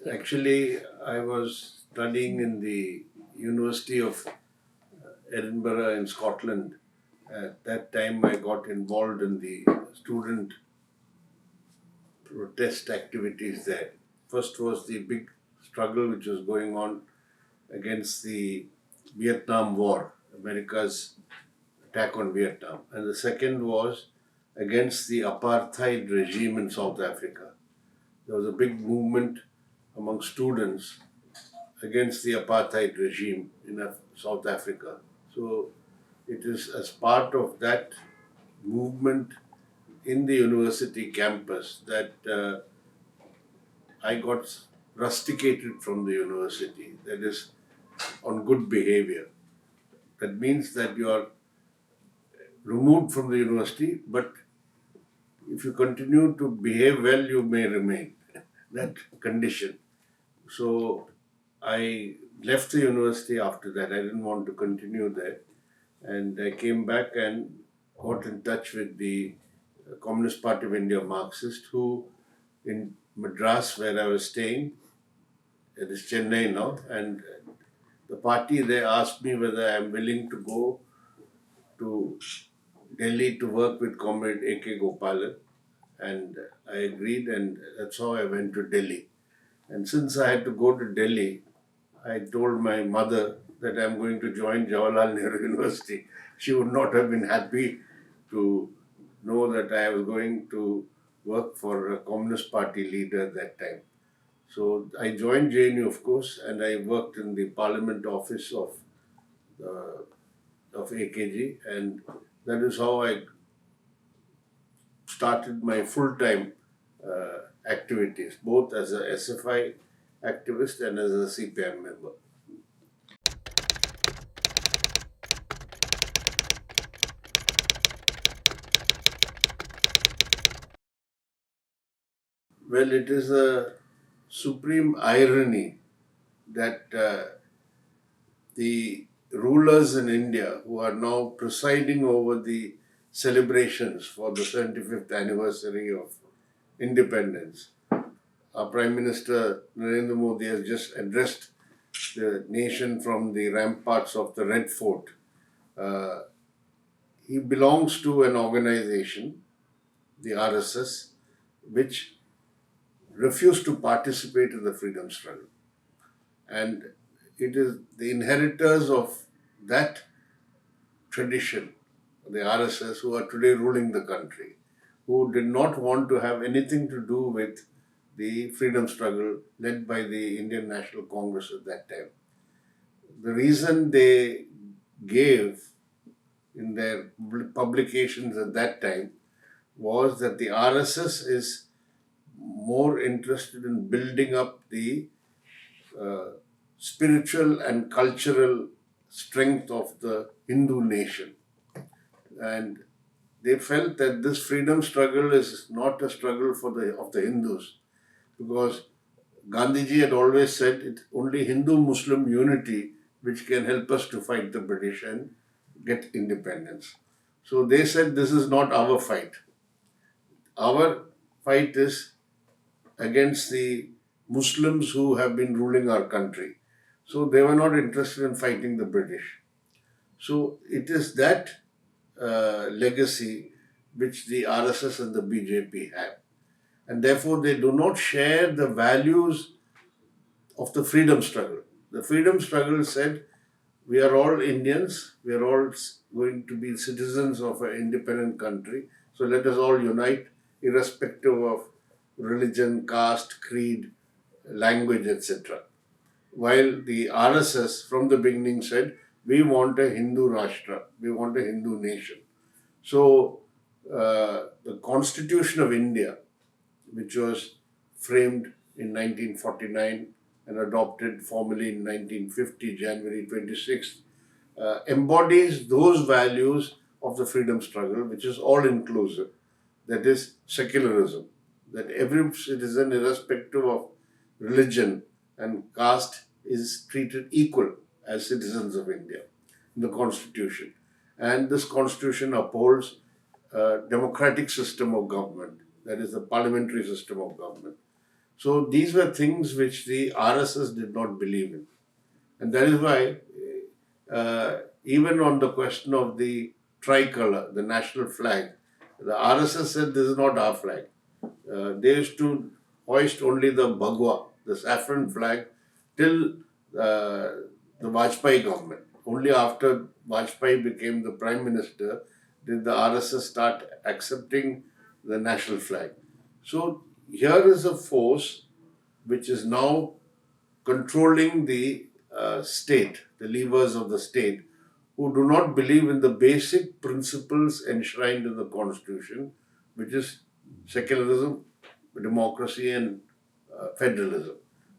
Actually, I was studying in the University of Edinburgh in Scotland. At that time, I got involved in the student protest activities there. First was the big struggle which was going on against the Vietnam War, America's attack on Vietnam. And the second was against the apartheid regime in South Africa. There was a big movement among students against the apartheid regime in South Africa. So it is as part of that movement in the university campus that I got rusticated from the university, that is, on good behavior. That means that you are removed from the university, but if you continue to behave well, you may remain. That condition. So I left the university after that. I didn't want to continue there. And I came back and got in touch with the Communist Party of India Marxist, who in Madras, where I was staying, it is Chennai now, and the party, they asked me whether I am willing to go to Delhi to work with Comrade A.K. Gopalan, and I agreed, and that's how I went to Delhi. And since I had to go to Delhi, I told my mother that I'm going to join Jawaharlal Nehru University. She would not have been happy to know that I was going to work for a Communist Party leader at that time. So I joined JNU, of course, and I worked in the Parliament office of AKG, and that is how I started my full-time activities, both as a SFI activist and as a CPM member. Well, it is a supreme irony that the rulers in India who are now presiding over the celebrations for the 75th anniversary of independence. Our Prime Minister Narendra Modi has just addressed the nation from the ramparts of the Red Fort. Uh, he belongs to an organization, the RSS, which refused to participate in the freedom struggle. And it is the inheritors of that tradition, the RSS, who are today ruling the country, who did not want to have anything to do with the freedom struggle led by the Indian National Congress at that time. The reason they gave in their publications at that time was that the RSS is more interested in building up the uh, spiritual and cultural strength of the Hindu nation. And they felt that this freedom struggle is not a struggle for the Hindus, because Gandhiji had always said it's only Hindu-Muslim unity which can help us to fight the British and get independence. So they said this is not our fight. Our fight is against the Muslims who have been ruling our country. So they were not interested in fighting the British. So it is that legacy which the RSS and the BJP have. And therefore they do not share the values of the freedom struggle. The freedom struggle said we are all Indians, we are all going to be citizens of an independent country, so let us all unite irrespective of religion, caste, creed, language, etc. While the RSS from the beginning said we want a Hindu Rashtra, we want a Hindu nation. So the Constitution of India, which was framed in 1949 and adopted formally in 1950, January 26th, embodies those values of the freedom struggle, which is all inclusive. That is secularism, that every citizen, irrespective of religion and caste, is treated equal as citizens of India in the Constitution. And this Constitution upholds a democratic system of government, that is the parliamentary system of government. So these were things which the RSS did not believe in. And that is why, even on the question of the tricolor, the national flag, the RSS said this is not our flag. They used to hoist only the Bhagwa, the saffron flag, till the Vajpayee government. Only after Vajpayee became the Prime Minister did the RSS start accepting the national flag. So here is a force which is now controlling the state, the levers of the state, who do not believe in the basic principles enshrined in the constitution, which is secularism, democracy, and federalism.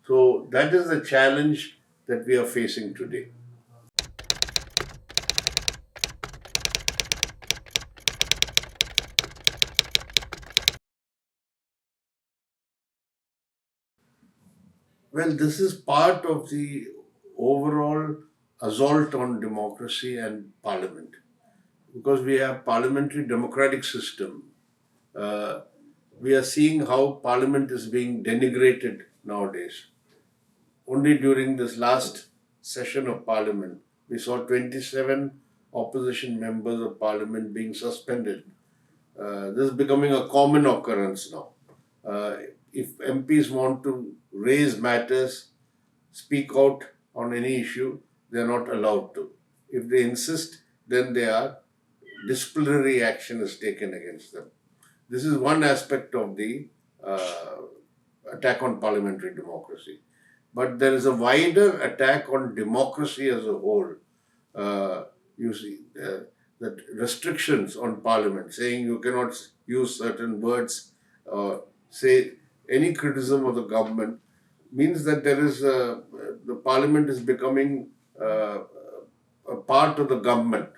So that is the challenge that we are facing today. Well, this is part of the overall assault on democracy and parliament. Because we have parliamentary democratic system, uh, we are seeing how parliament is being denigrated nowadays. Only during this last session of parliament, we saw 27 opposition members of parliament being suspended. This is becoming a common occurrence now. Uh, if MPs want to raise matters, speak out on any issue, they are not allowed to. If they insist, then they are disciplinary action is taken against them. This is one aspect of the uh, attack on parliamentary democracy. But there is a wider attack on democracy as a whole. You see that restrictions on parliament, saying you cannot use certain words, say any criticism of the government, means that there is the parliament is becoming a part of the government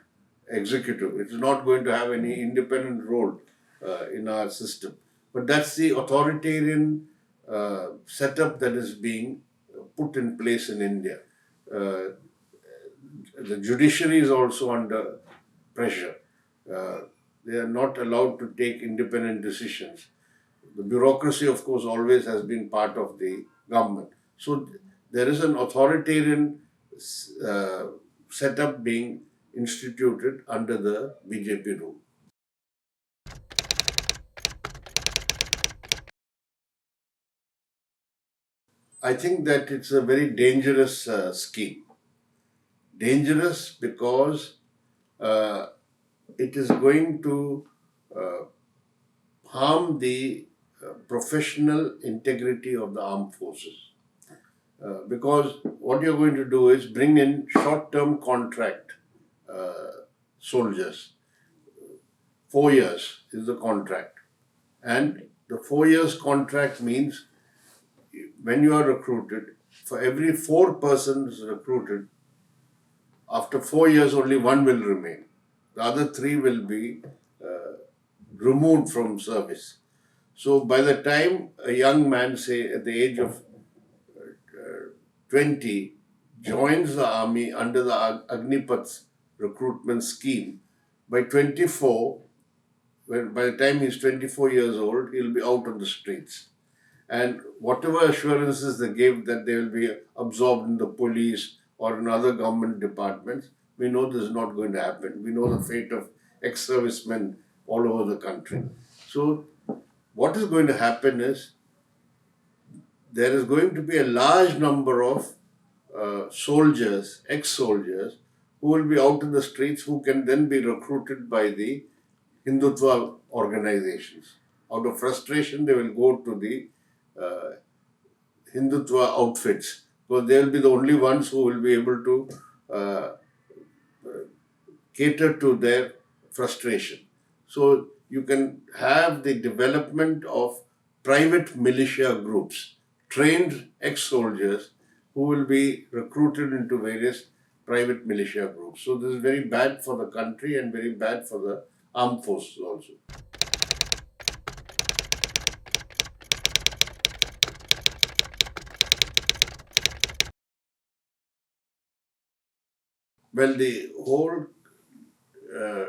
executive. It is not going to have any independent role in our system. But that's the authoritarian setup that is being put in place in India. Uh, the judiciary is also under pressure. Uh, they are not allowed to take independent decisions. The bureaucracy, of course, always has been part of the government. So there is an authoritarian uh, setup being instituted under the BJP rule. I think that it's a very dangerous scheme. Dangerous because uh, it is going to uh, harm the professional integrity of the armed forces. Because what you're going to do is bring in short term contract soldiers. 4 years is the contract. And the 4 years contract means when you are recruited, for every 4 persons recruited, after 4 years only one will remain. The other three will be removed from service. So by the time a young man, say at the age of 20, joins the army under the Agnipath recruitment scheme, by 24, by the time he's 24 years old, he'll be out on the streets. And whatever assurances they gave that they will be absorbed in the police or in other government departments, we know this is not going to happen. We know the fate of ex-servicemen all over the country. So what is going to happen is there is going to be a large number of soldiers, ex-soldiers, who will be out in the streets, who can then be recruited by the Hindutva organizations. Out of frustration, they will go to the uh, Hindutva outfits, because they will be the only ones who will be able to uh, cater to their frustration. So you can have the development of private militia groups, trained ex-soldiers who will be recruited into various private militia groups. So this is very bad for the country and very bad for the armed forces also. Well, the whole uh,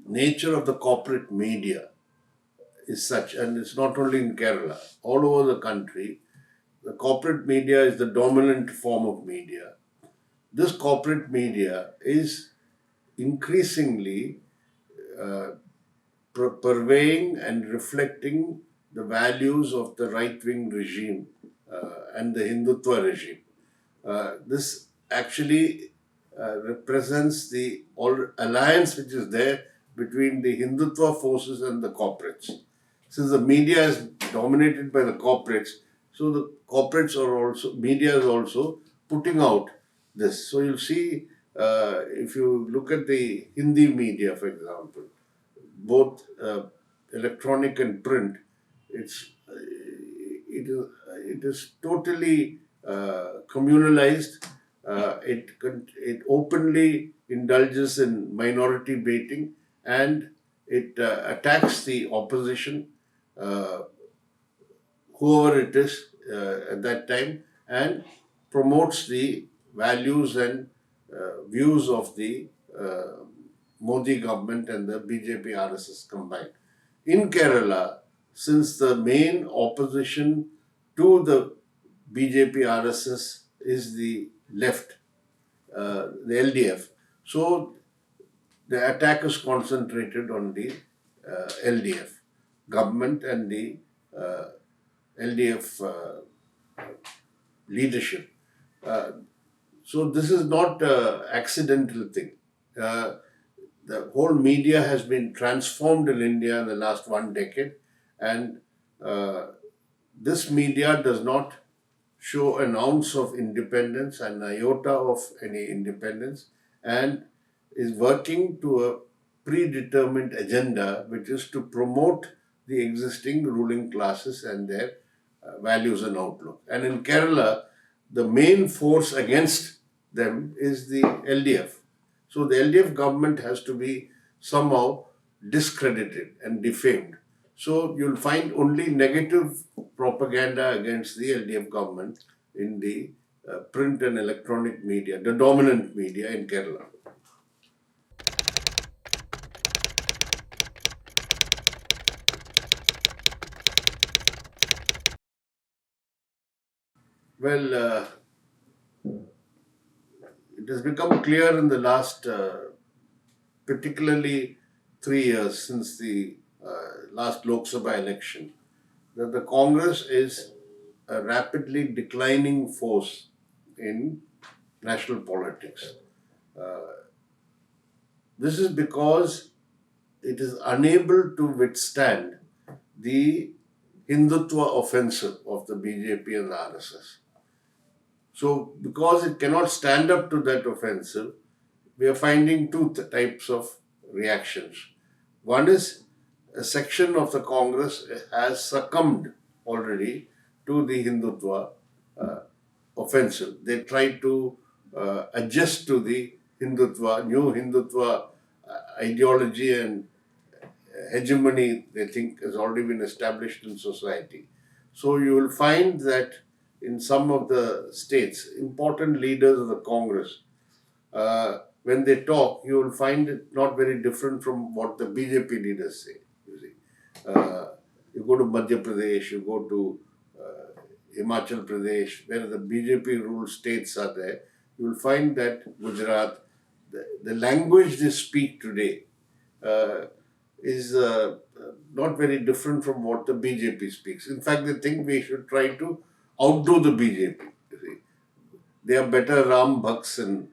nature of the corporate media is such, and it's not only in Kerala, all over the country, the corporate media is the dominant form of media. This corporate media is increasingly uh, purveying and reflecting the values of the right-wing regime and the Hindutva regime. This actually represents the alliance which is there between the Hindutva forces and the corporates. Since the media is dominated by the corporates, so the corporates are also, media is also putting out this. So you'll see, if you look at the Hindi media, for example, both electronic and print, it's it is totally communalized. It openly indulges in minority baiting, and it attacks the opposition, uh, whoever it is at that time, and promotes the values and views of the Modi government and the BJP RSS combined. In Kerala, since the main opposition to the BJP RSS is the left, the LDF, so the attack is concentrated on the LDF government and the uh, LDF leadership. Uh, so this is not an accidental thing. Uh, the whole media has been transformed in India in the last 1 decade, and uh, this media does not show an ounce of independence, an iota of any independence, and is working to a predetermined agenda, which is to promote the existing ruling classes and their values and outlook. And in Kerala, the main force against them is the LDF. So the LDF government has to be somehow discredited and defamed. So you'll find only negative propaganda against the LDF government in the print and electronic media, the dominant media in Kerala. Well, it has become clear in the last, particularly 3 years since the last Lok Sabha election, that the Congress is a rapidly declining force in national politics. This is because it is unable to withstand the Hindutva offensive of the BJP and the RSS. So, because it cannot stand up to that offensive, we are finding two types of reactions. One is a section of the Congress has succumbed already to the Hindutva offensive. They try to adjust to the Hindutva, new Hindutva ideology and hegemony they think has already been established in society. So you will find that in some of the states, important leaders of the Congress, when they talk, you will find it not very different from what the BJP leaders say. You see, you go to Madhya Pradesh, you go to Himachal Pradesh, where the BJP ruled states are there, you will find that Gujarat, the language they speak today is not very different from what the BJP speaks. In fact, they think we should try to outdo the BJP. You see, they are better Ram Bhaks in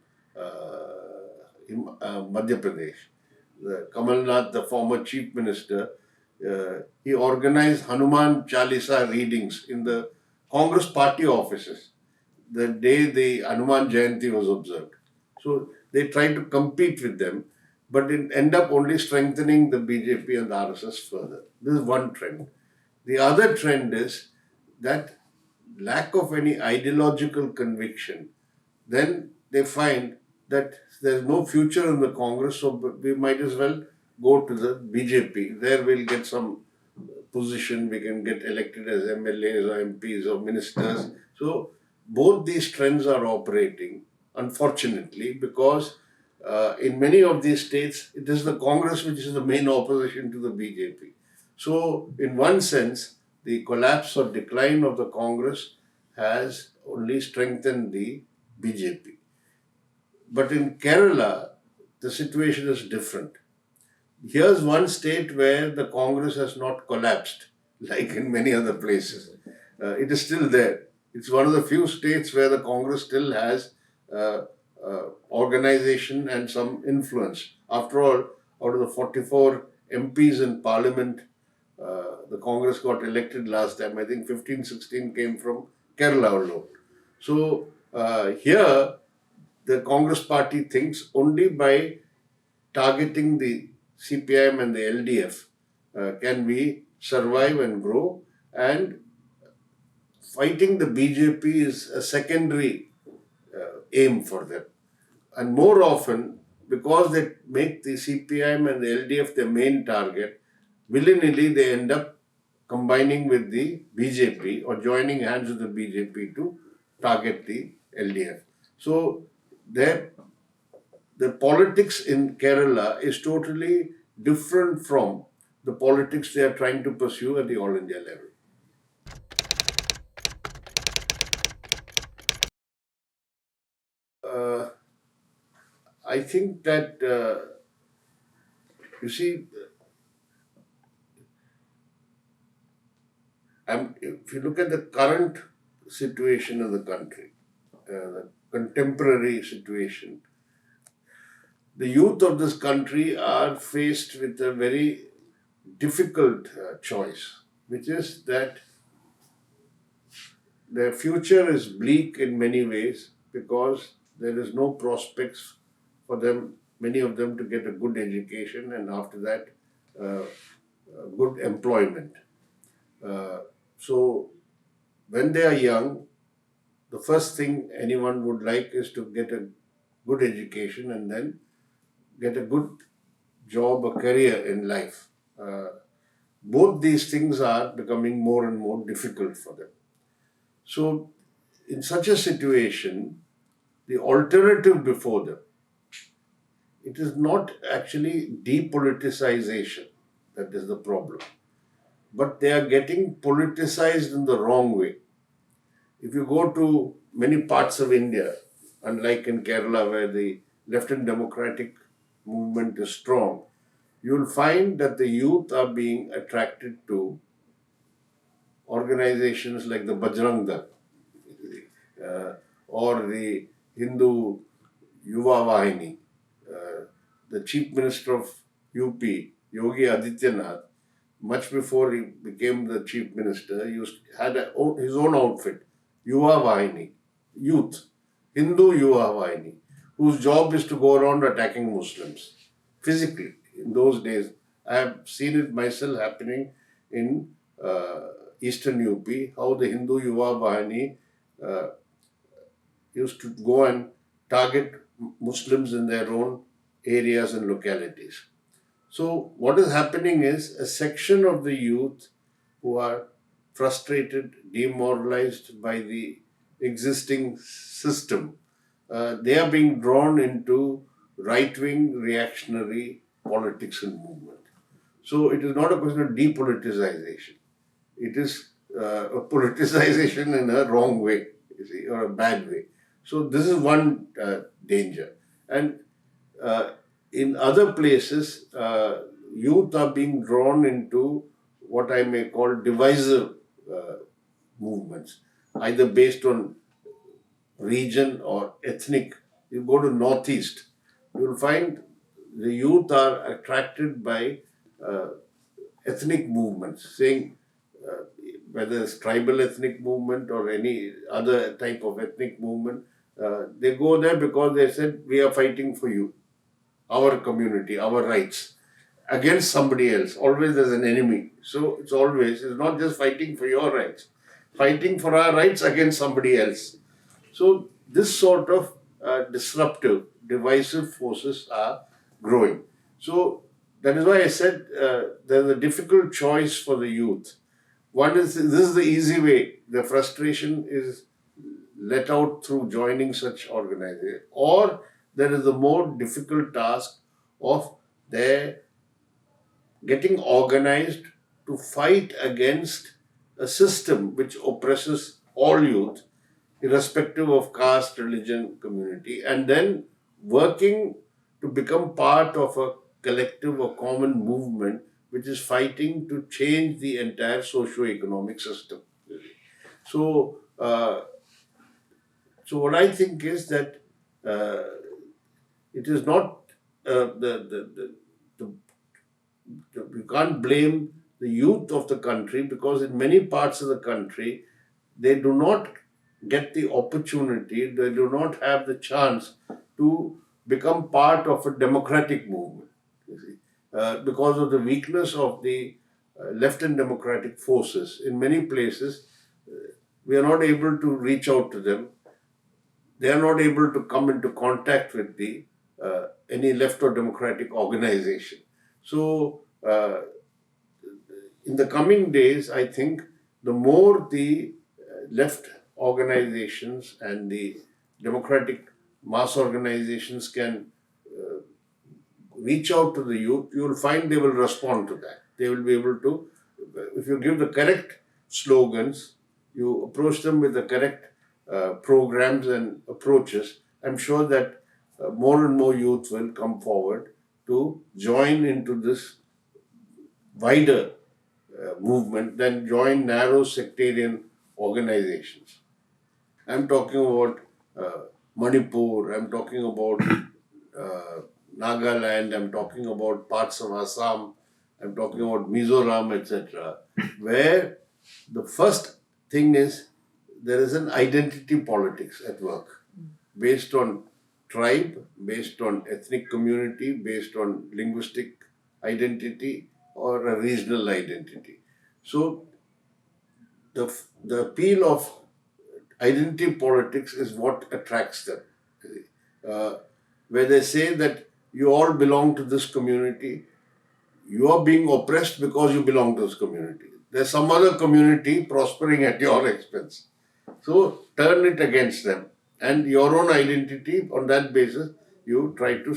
Madhya Pradesh. Kamal Nath, the former chief minister, he organized Hanuman Chalisa readings in the Congress party offices the day the Hanuman Jayanti was observed. So they tried to compete with them, but it end up only strengthening the BJP and the RSS further. This is one trend. The other trend is that lack of any ideological conviction. Then they find that there's no future in the Congress, so we might as well go to the BJP. There we'll get some position, we can get elected as MLAs or MPs or ministers. So both these trends are operating, unfortunately, because in many of these states, it is the Congress which is the main opposition to the BJP. So, in one sense, the collapse or decline of the Congress has only strengthened the BJP. But in Kerala, the situation is different. Here's one state where the Congress has not collapsed, like in many other places. It is still there. It's one of the few states where the Congress still has organization and some influence. After all, out of the 44 MPs in Parliament, the Congress got elected last time. I think 15, 16 came from Kerala alone. So here, the Congress party thinks only by targeting the CPIM and the LDF can we survive and grow, and fighting the BJP is a secondary aim for them. And more often, because they make the CPIM and the LDF their main target, willy-nilly they end up combining with the BJP or joining hands with the BJP to target the LDF. So the politics in Kerala is totally different from the politics they are trying to pursue at the All India level. I think that, you see, if you look at the current situation of the country, the contemporary situation, the youth of this country are faced with a very difficult choice, which is that their future is bleak in many ways because there is no prospects for them, many of them, to get a good education and after that good employment. So when they are young, the first thing anyone would like is to get a good education and then get a good job, a career in life. Both these things are becoming more and more difficult for them. So in such a situation, the alternative before them, it is not actually depoliticization that is the problem, but they are getting politicized in the wrong way. If you go to many parts of India, unlike in Kerala where the left and democratic movement is strong, you will find that the youth are being attracted to organizations like the Bajrang or the Hindu Yuvadhara. The Chief Minister of UP, Yogi Adityanath, much before he became the Chief Minister, had his own outfit, Yuvadhara, Youth, Hindu Yuvadhara, whose job is to go around attacking Muslims physically. In those days, I have seen it myself happening in eastern UP, how the Hindu Yuvadhara used to go and target Muslims in their own areas and localities. So what is happening is a section of the youth who are frustrated, demoralized by the existing system, they are being drawn into right-wing reactionary politics and movement. So it is not a question of depoliticization. It is a politicization in a wrong way, you see, or a bad way. So this is one danger. And in other places, youth are being drawn into what I may call divisive movements, either based on region or ethnic. You go to Northeast, you will find the youth are attracted by ethnic movements, saying whether it's tribal ethnic movement or any other type of ethnic movement, they go there because they said, we are fighting for you, our community, our rights, against somebody else. Always there's an enemy. So it's not just fighting for your rights, fighting for our rights against somebody else. So this sort of disruptive, divisive forces are growing. So that is why I said there's a difficult choice for the youth. One is, this is the easy way. The frustration is let out through joining such organizations. Or there is the more difficult task of their getting organized to fight against a system which oppresses all youth, irrespective of caste, religion, community, and then working to become part of a collective or common movement which is fighting to change the entire socio-economic system. So, so what I think is that uh, it is not the, you can't blame the youth of the country, because in many parts of the country they do not get the opportunity, they do not have the chance to become part of a democratic movement. You see, because of the weakness of the left and democratic forces in many places, we are not able to reach out to them. They are not able to come into contact with the any left or democratic organization. So, in the coming days, I think the more the left organizations and the democratic mass organizations can reach out to the youth, you will find they will respond to that. They will be able to, if you give the correct slogans, you approach them with the correct programs and approaches, I'm sure that more and more youth will come forward to join into this wider movement than join narrow sectarian organizations. I'm talking about Manipur, I'm talking about Nagaland, I'm talking about parts of Assam, I'm talking about Mizoram, etc., where the first thing is there is an identity politics at work based on tribe, based on ethnic community, based on linguistic identity or a regional identity. So the appeal of identity politics is what attracts them. Uh, where they say that you all belong to this community, you are being oppressed because you belong to this community. There's some other community prospering at your expense. So turn it against them. And your own identity, on that basis, you try to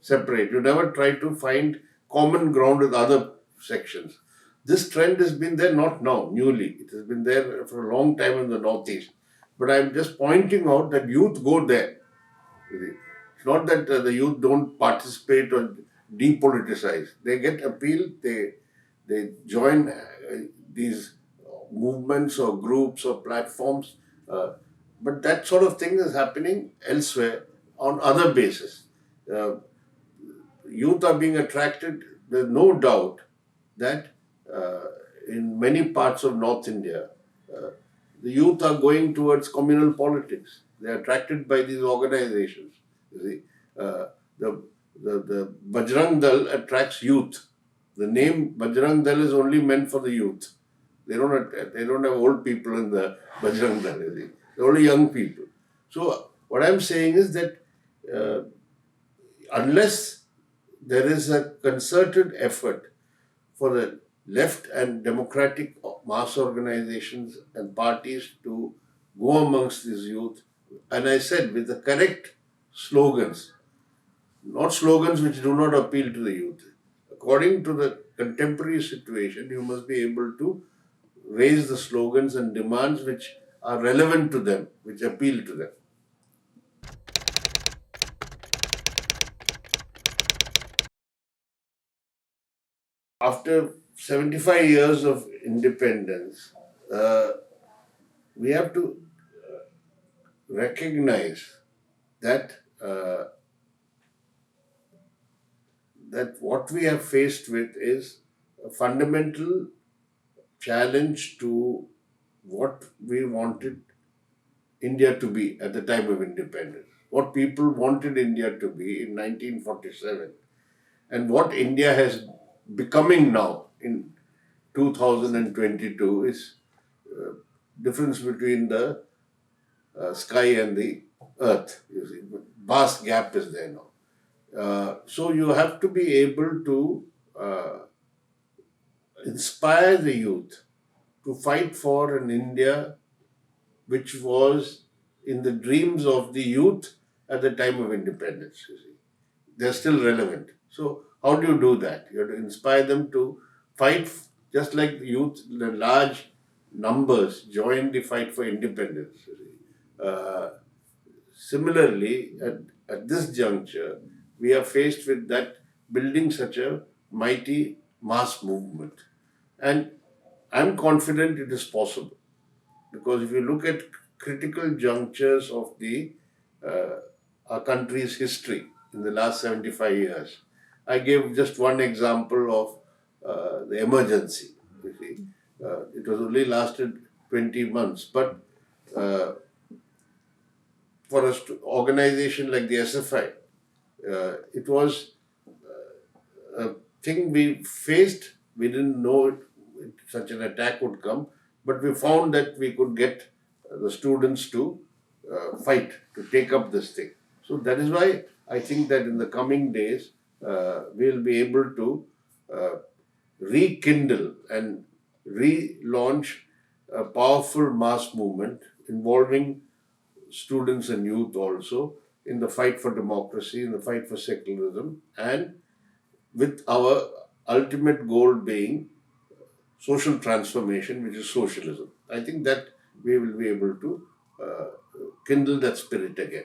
separate. You never try to find common ground with other sections. This trend has been there not now, newly. It has been there for a long time in the Northeast. But I'm just pointing out that youth go there. It's not that the youth don't participate or depoliticize. They get appeal, they join these movements or groups or platforms. But that sort of thing is happening elsewhere on other bases. Uh, Youth are being attracted, there's no doubt that uh, in many parts of North India, uh, the youth are going towards communal politics. They are attracted by these organizations. You see, uh, the, the Bajrang Dal attracts youth. The name Bajrang Dal is only meant for the youth. They don't have old people in the Bajrang Dal. You see. They're only young people. So what I'm saying is that uh, unless there is a concerted effort for the left and democratic mass organizations and parties to go amongst these youth, and I said with the correct slogans, not slogans which do not appeal to the youth. According to the contemporary situation, you must be able to raise the slogans and demands which are relevant to them, which appeal to them. After 75 years of independence, uh, we have to recognize that that what we are faced with is a fundamental challenge to what we wanted India to be at the time of independence. What people wanted India to be in 1947 and what India has becoming now in 2022 is difference between the sky and the earth. You see, vast gap is there now. So you have to be able to uh, inspire the youth to fight for an India which was in the dreams of the youth at the time of independence. You see, they're still relevant. So how do you do that? You have to inspire them to fight, just like the youth, the large numbers join the fight for independence. Uh, Similarly, at this juncture, we are faced with that building such a mighty mass movement. And I'm confident it is possible because if you look at critical junctures of the uh, our country's history in the last 75 years, I gave just one example of the emergency. You see, it was only lasted 20 months, but uh, for an organization like the SFI, it was a thing we faced. We didn't know such an attack would come, but we found that we could get the students to fight, to take up this thing. So that is why I think that in the coming days, we'll be able to uh, rekindle and relaunch a powerful mass movement involving students and youth also in the fight for democracy, in the fight for secularism, and with our ultimate goal being social transformation, which is socialism. I think that we will be able to kindle that spirit again.